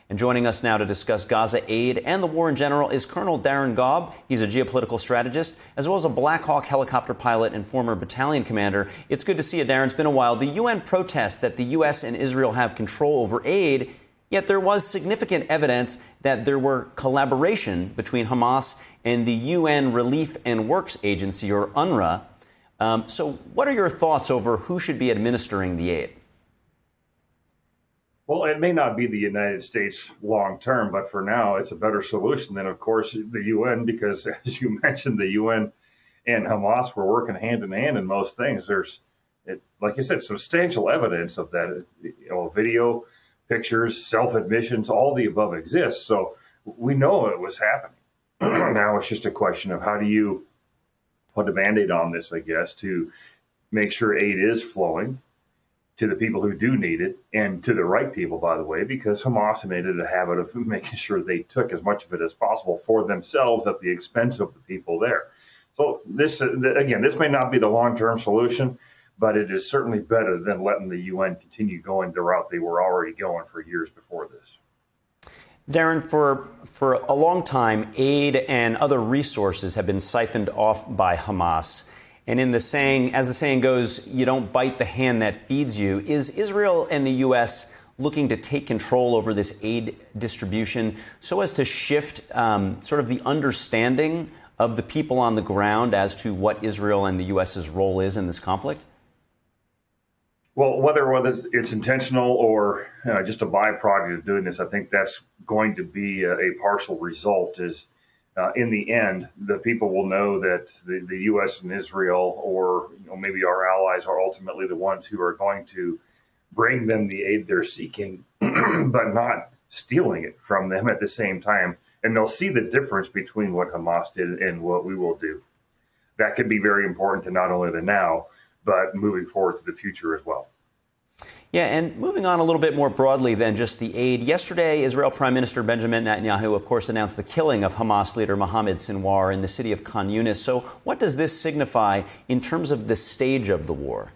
And joining us now to discuss Gaza aid and the war in general is Colonel Daarin Gaaub. He's a geopolitical strategist, as well as a Black Hawk helicopter pilot and former battalion commander. It's good to see you, Daarin. It's been a while. The UN protests that the U.S. and Israel have control over aid, yet there was significant evidence that there were collaboration between Hamas and the UN Relief and Works Agency, or UNRWA. So what are your thoughts over who should be administering the aid? Well, it may not be the United States long term, but for now, it's a better solution than, of course, the UN, because, as you mentioned, the UN and Hamas were working hand in hand in most things. There's, like you said, substantial evidence of that. Video, pictures, self-admissions, all the above exists. So we know it was happening. Now it's just a question of how do you put a Band-Aid on this, I guess, to make sure aid is flowing to the people who do need it, and to the right people, by the way, because Hamas made it a habit of making sure they took as much of it as possible for themselves at the expense of the people there. So this, again, this may not be the long-term solution, but it is certainly better than letting the UN continue going the route they were already going for years before this. Daarin, for a long time, aid and other resources have been siphoned off by Hamas. And in the saying, as the saying goes, you don't bite the hand that feeds you. Is Israel and the U.S. looking to take control over this aid distribution so as to shift sort of the understanding of the people on the ground as to what Israel and the U.S.'s role is in this conflict? Well, whether it's intentional or just a byproduct of doing this, I think that's going to be a partial result. Is in the end, the people will know that the U.S. and Israel, or maybe our allies, are ultimately the ones who are going to bring them the aid they're seeking, but not stealing it from them at the same time. And they'll see the difference between what Hamas did and what we will do. That could be very important to not only the now, but moving forward to the future as well. Yeah, and moving on a little bit more broadly than just the aid. Yesterday, Israel Prime Minister Benjamin Netanyahu, of course, announced the killing of Hamas leader Mohammed Sinwar in the city of Khan Yunis. So what does this signify in terms of the stage of the war?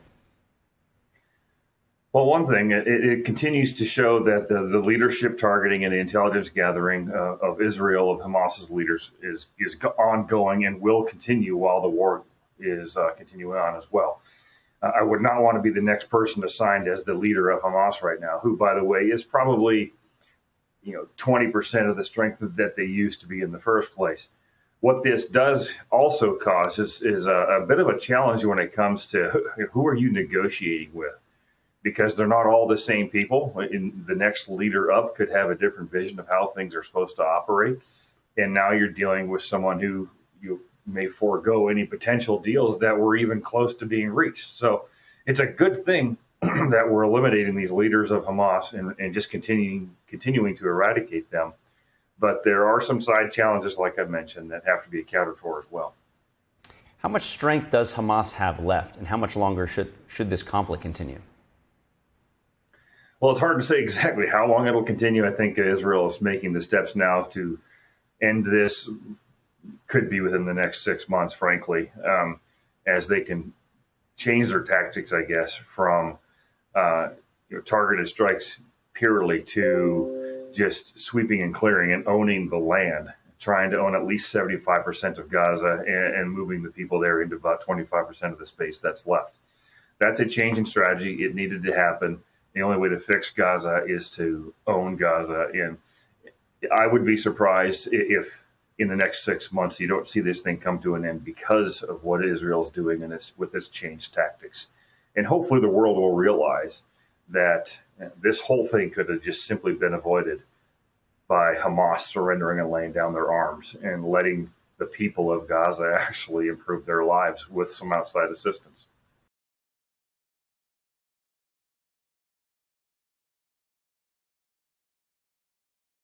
Well, one thing, it continues to show that the leadership targeting and the intelligence gathering of Israel, of Hamas's leaders, is ongoing and will continue while the war is continuing on as well. I would not want to be the next person assigned as the leader of Hamas right now, who, by the way, is probably 20% of the strength that they used to be in the first place. What this does also cause is a bit of a challenge when it comes to who are you negotiating with, because they're not all the same people. The next leader up could have a different vision of how things are supposed to operate, and now you're dealing with someone who you may forego any potential deals that were even close to being reached. So it's a good thing that we're eliminating these leaders of Hamas and just continuing to eradicate them. But there are some side challenges, like I mentioned, that have to be accounted for as well. How much strength does Hamas have left, and how much longer should this conflict continue? Well, it's hard to say exactly how long it'll continue. I think Israel is making the steps now to end this. Could be within the next 6 months, frankly, as they can change their tactics, I guess, from targeted strikes purely to just sweeping and clearing and owning the land, trying to own at least 75% of Gaza and moving the people there into about 25% of the space that's left. That's a change in strategy. It needed to happen. The only way to fix Gaza is to own Gaza. And I would be surprised if in the next 6 months you don't see this thing come to an end because of what Israel's doing with its changed tactics. And hopefully the world will realize that this whole thing could have just simply been avoided by Hamas surrendering and laying down their arms and letting the people of Gaza actually improve their lives with some outside assistance.